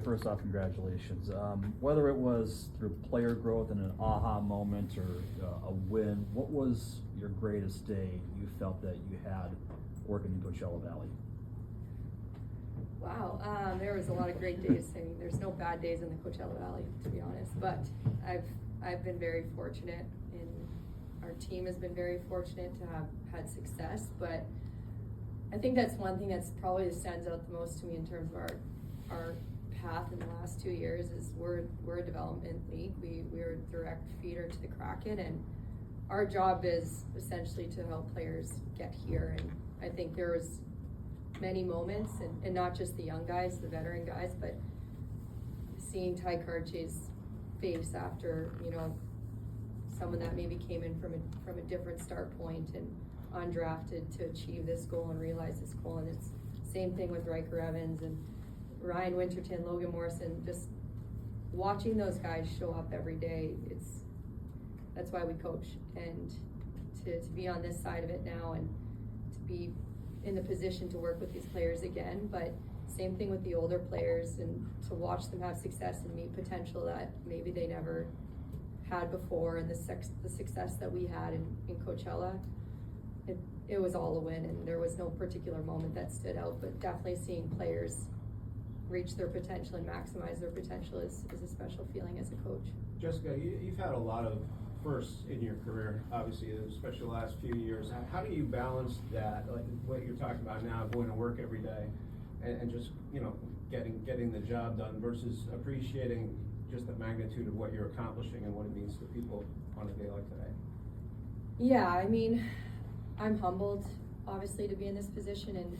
First off, congratulations. Whether it was through player growth and an aha moment or a win, what was your greatest day you felt that you had working in Coachella Valley? Wow, there was a lot of great days. I mean, there's no bad days in the Coachella Valley, to be honest. But I've been very fortunate, and our team has been very fortunate to have had success. But I think that's one thing that's probably stands out the most to me in terms of our path in the last 2 years is we're a development league. We're a direct feeder to the Kraken, and our job is essentially to help players get here. And I think there was many moments, and not just the young guys, the veteran guys, but seeing Ty Karche's face after, someone that maybe came in from a different start point and undrafted to achieve this goal and realize this goal. And it's same thing with Riker Evans and Ryan Winterton, Logan Morrison, just watching those guys show up every day. That's why we coach, and to be on this side of it now and to be in the position to work with these players again. But same thing with the older players, and to watch them have success and meet potential that maybe they never had before, and the success that we had in Coachella, it was all a win, and there was no particular moment that stood out, but definitely seeing players reach their potential and maximize their potential is a special feeling as a coach. Jessica, you've had a lot of firsts in your career, obviously, especially the last few years. How do you balance that, like what you're talking about now, going to work every day and just, getting the job done versus appreciating just the magnitude of what you're accomplishing and what it means to people on a day like today? Yeah, I mean, I'm humbled, obviously, to be in this position, and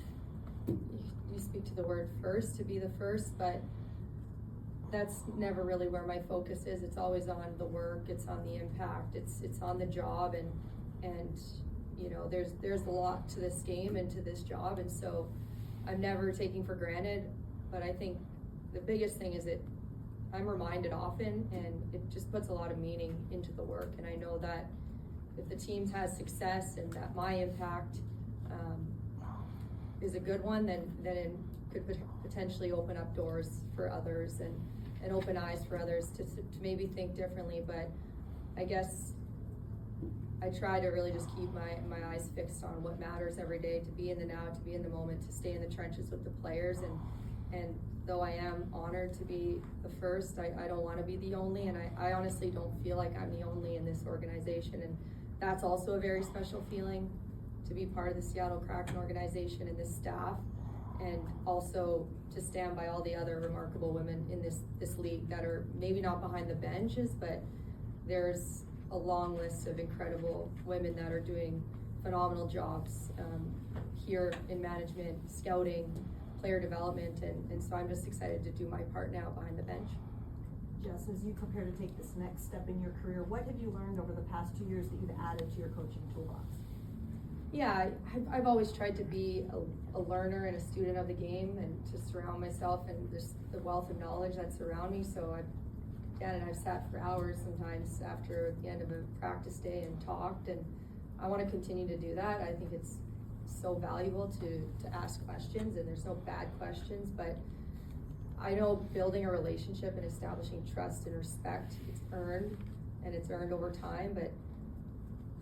you speak to the word first, to be the first, but that's never really where my focus is. It's always on the work, it's on the impact, it's on the job, and there's a lot to this game and to this job, and so I'm never taking for granted. But I think the biggest thing is that I'm reminded often, and it just puts a lot of meaning into the work. And I know that if the team has success and that my impact is a good one, then it could potentially open up doors for others and open eyes for others to maybe think differently. But I guess I try to really just keep my eyes fixed on what matters every day, to be in the now, to be in the moment, to stay in the trenches with the players. And though I am honored to be the first, I don't want to be the only, and I honestly don't feel like I'm the only in this organization. And that's also a very special feeling, to be part of the Seattle Kraken organization and this staff, and also to stand by all the other remarkable women in this league that are maybe not behind the benches, but there's a long list of incredible women that are doing phenomenal jobs here in management, scouting, player development, and so I'm just excited to do my part now behind the bench. Jess, as you prepare to take this next step in your career, what have you learned over the past 2 years that you've added to your coaching toolbox? Yeah, I've always tried to be a learner and a student of the game, and to surround myself and just the wealth of knowledge that's around me. So I've sat for hours sometimes after the end of a practice day and talked, and I want to continue to do that. I think it's so valuable to ask questions, and there's no bad questions, but I know building a relationship and establishing trust and respect, it's earned, and it's earned over time, but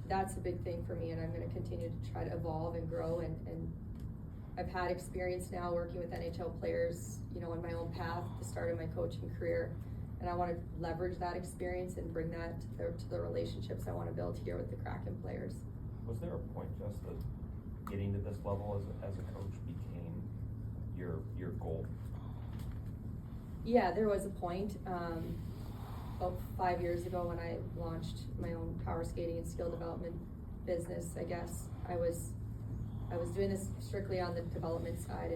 that's a big thing for me, and I'm going to continue to try to evolve and grow, and I've had experience now working with NHL players, in my own path, the start of my coaching career, and I want to leverage that experience and bring that to the relationships I want to build here with the Kraken players. Was there a point, just that getting to this level as a coach became your goal? Yeah, there was a point. About 5 years ago, when I launched my own power skating and skill development business, I guess I was doing this strictly on the development side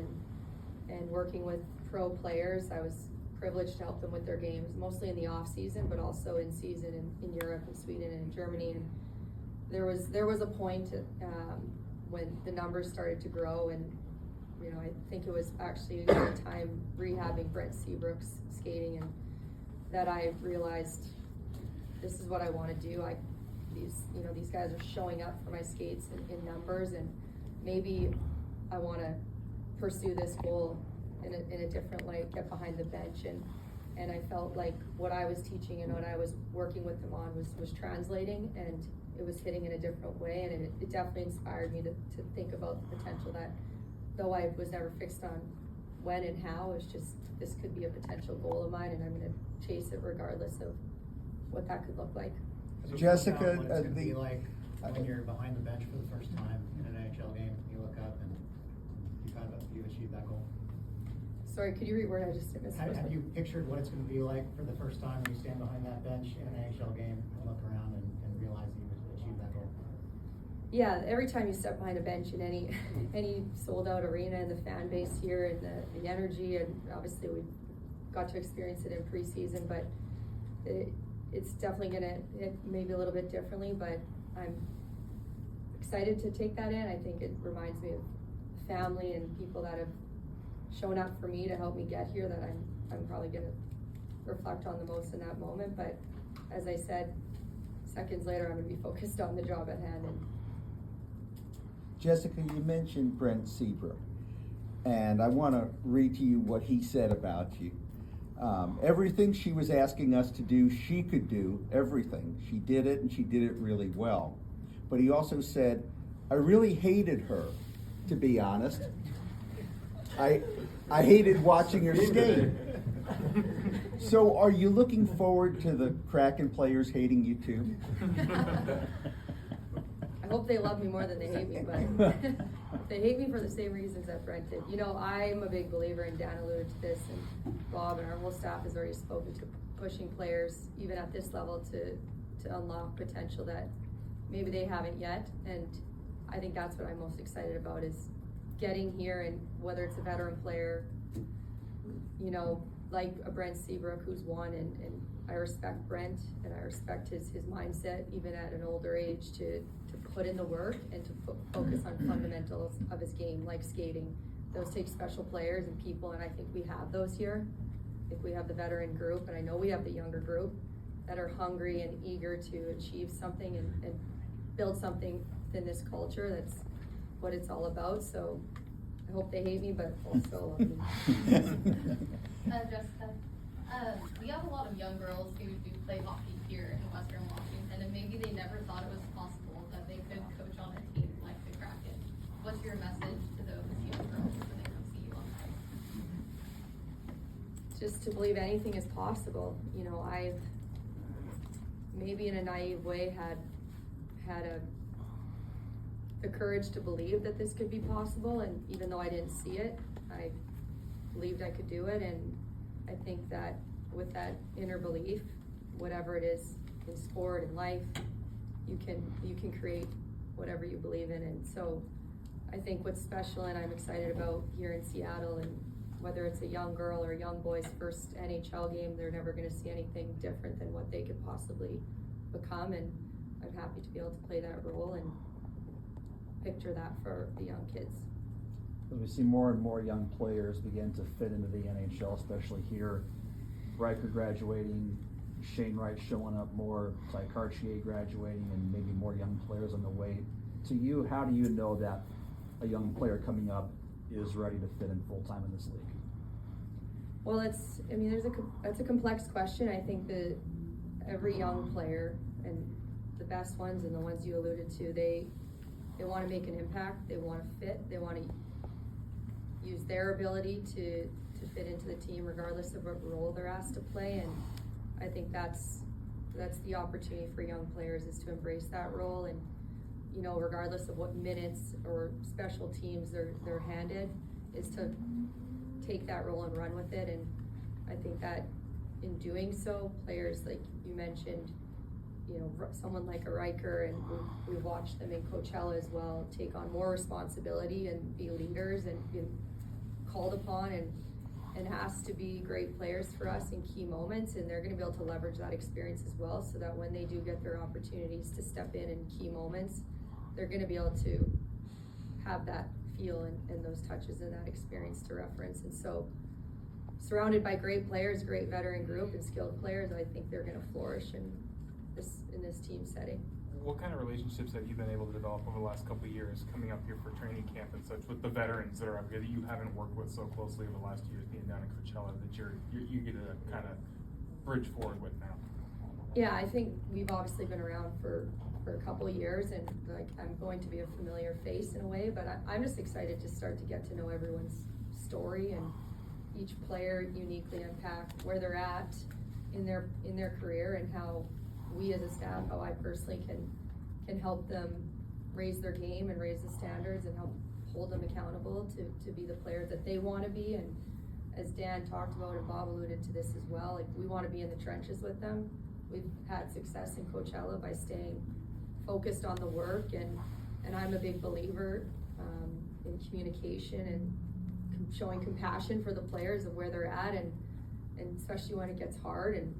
and working with pro players. I was privileged to help them with their games, mostly in the off season, but also in season in Europe and Sweden and in Germany. And there was a point when the numbers started to grow, and I think it was actually a good time rehabbing Brent Seabrook's skating, and that I realized this is what I want to do. These guys are showing up for my skates in numbers, and maybe I want to pursue this goal in a different light, get behind the bench, and I felt like what I was teaching and what I was working with them on was translating, and it was hitting in a different way, and it definitely inspired me to think about the potential that, though I was never fixed on when and how, it's just, this could be a potential goal of mine, and I'm gonna chase it regardless of what that could look like. So Jessica, what it's gonna the- be like when you're behind the bench for the first time in an NHL game, you look up and you achieve that goal. Sorry, could you reword? I just missed. Have you pictured what it's gonna be like for the first time when you stand behind that bench in an NHL game and look around and realize that you've achieved that goal? Yeah, every time you step behind a bench in any sold out arena, and the fan base here and the energy, and obviously we got to experience it in preseason, but it's definitely gonna hit maybe a little bit differently, but I'm excited to take that in. I think it reminds me of family and people that have shown up for me to help me get here, that I'm probably gonna reflect on the most in that moment. But as I said, seconds later, I'm gonna be focused on the job at hand. And Jessica, you mentioned Brent Seabrook, and I want to read to you what he said about you. Everything she was asking us to do, she could do everything. She did it, and she did it really well. But he also said, I really hated her, to be honest. I hated watching her skate. So are you looking forward to the Kraken players hating you too? I hope they love me more than they hate me, but they hate me for the same reasons that Brent did. You know, I'm a big believer, and Dan alluded to this, and Bob and our whole staff has already spoken to pushing players, even at this level, to unlock potential that maybe they haven't yet. And I think that's what I'm most excited about, is getting here, and whether it's a veteran player, you know, like a Brent Seabrook who's won, and I respect Brent, and I respect his mindset, even at an older age, to put in the work and to focus on fundamentals of his game, like skating. Those take special players and people, and I think we have those here. I think we have the veteran group, and I know we have the younger group that are hungry and eager to achieve something and build something within this culture. That's what it's all about. So I hope they hate me, but also love me. Jessica, we have a lot of young girls who do play hockey here in Western Washington, and maybe they never thought it was possible that they could coach on a team like the Kraken. What's your message to those young girls when they come see you on ice? Just to believe anything is possible. You know, I've maybe in a naive way had the courage to believe that this could be possible, and even though I didn't see it, I believed I could do it. And I think that with that inner belief, whatever it is in sport and life, you can create whatever you believe in. And so I think what's special and I'm excited about here in Seattle, and whether it's a young girl or a young boy's first NHL game, they're never going to see anything different than what they could possibly become. And I'm happy to be able to play that role and picture that for the young kids. As we see more and more young players begin to fit into the NHL, especially here, Riker graduating, Shane Wright showing up more, Ty Cartier graduating, and maybe more young players on the way. To you, how do you know that a young player coming up is ready to fit in full-time in this league? Well, that's a complex question. I think that every young player, and the best ones and the ones you alluded to, they want to make an impact, they want to fit, they want to use their ability to fit into the team regardless of what role they're asked to play. And I think that's the opportunity for young players, is to embrace that role, and you know, regardless of what minutes or special teams they're handed, is to take that role and run with it. And I think that in doing so, players like you mentioned, you know, someone like a Riker, and we've watched them in Coachella as well, take on more responsibility and be leaders and be called upon and asked to be great players for us in key moments, and they're going to be able to leverage that experience as well, so that when they do get their opportunities to step in key moments, they're going to be able to have that feel and those touches and that experience to reference. And so, surrounded by great players, great veteran group and skilled players, I think they're going to flourish in this team setting. what kind of relationships have you been able to develop over the last couple of years coming up here for training camp and such with the veterans that are up here that you haven't worked with so closely over the last 2 years being down in Coachella that you get to kind of bridge forward with now? Yeah, I think we've obviously been around for a couple of years, and like I'm going to be a familiar face in a way, but I'm just excited to start to get to know everyone's story and each player uniquely unpack where they're at in their career and how we as a staff, how I personally can help them raise their game and raise the standards and help hold them accountable to be the player that they want to be. And as Dan talked about and Bob alluded to this as well, like we want to be in the trenches with them. We've had success in Coachella by staying focused on the work, and I'm a big believer in communication and showing compassion for the players of where they're at, and especially when it gets hard, and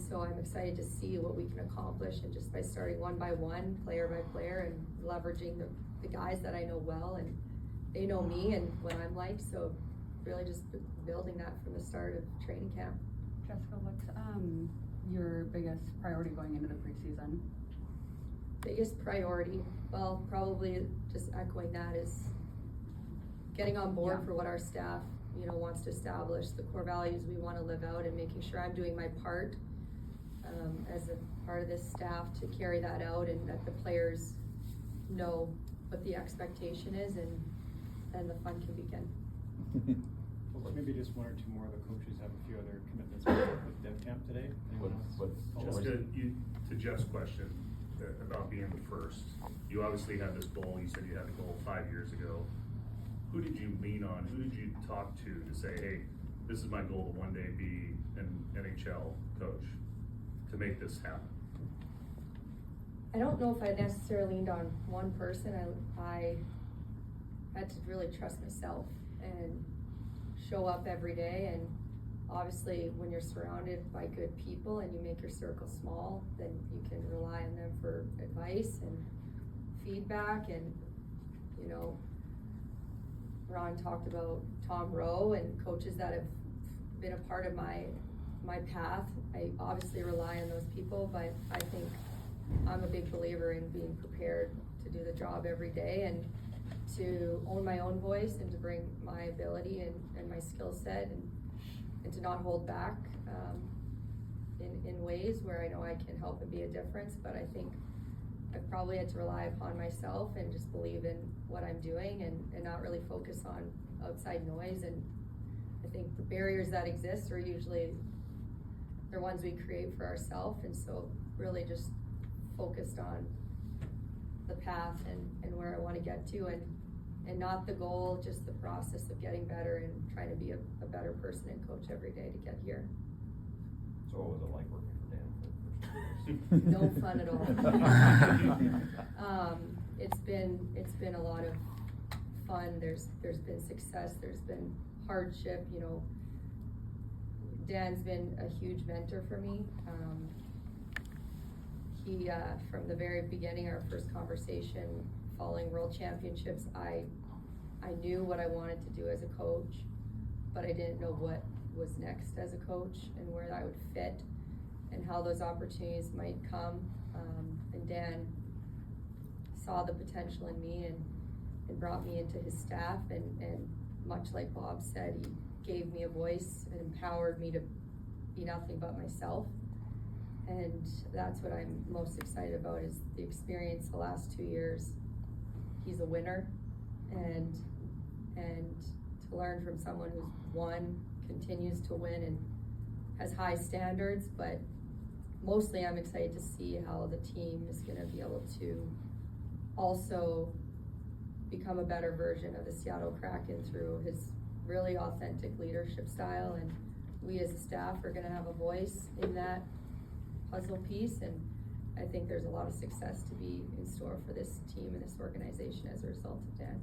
so I'm excited to see what we can accomplish, and just by starting one by one, player by player, and leveraging the guys that I know well, and they know me and what I'm like, so really just building that from the start of training camp. Jessica, what's your biggest priority going into the preseason? Biggest priority, well, probably just echoing that, is getting on board for what our staff, wants to establish, the core values we want to live out, and making sure I'm doing my part as a part of this staff to carry that out, and that the players know what the expectation is, and the fun can begin. Well, maybe just one or two more of the coaches have a few other commitments with Dev Camp today. Anyone else? Just to Jeff's question about being the first, you obviously had this goal. You said you had a goal 5 years ago. Who did you lean on? Who did you talk to say, hey, this is my goal to one day be an NHL coach, to make this happen? I don't know if I necessarily leaned on one person. I had to really trust myself and show up every day, and obviously when you're surrounded by good people and you make your circle small, then you can rely on them for advice and feedback. And Ron talked about Tom Rowe and coaches that have been a part of my path. I obviously rely on those people, but I think I'm a big believer in being prepared to do the job every day, and to own my own voice, and to bring my ability and my skill set, and to not hold back in ways where I know I can help and be a difference. But I think I've probably had to rely upon myself and just believe in what I'm doing, and not really focus on outside noise. And I think the barriers that exist are usually the ones we create for ourselves, and so really just focused on the path and where I want to get to, and not the goal, just the process of getting better and trying to be a better person and coach every day to get here. So what was it like working for Dan for the first 2 years? No fun at all. It's been a lot of fun. There's been success, there's been hardship. Dan's been a huge mentor for me. He, from the very beginning, our first conversation following World Championships, I knew what I wanted to do as a coach, but I didn't know what was next as a coach and where I would fit and how those opportunities might come. And Dan saw the potential in me and brought me into his staff, and much like Bob said, he gave me a voice and empowered me to be nothing but myself. And that's what I'm most excited about, is the experience the last 2 years. He's a winner, and to learn from someone who's won, continues to win, and has high standards. But mostly I'm excited to see how the team is gonna be able to also become a better version of the Seattle Kraken through his really authentic leadership style. And we as a staff are gonna have a voice in that puzzle piece, and I think there's a lot of success to be in store for this team and this organization as a result of Dan.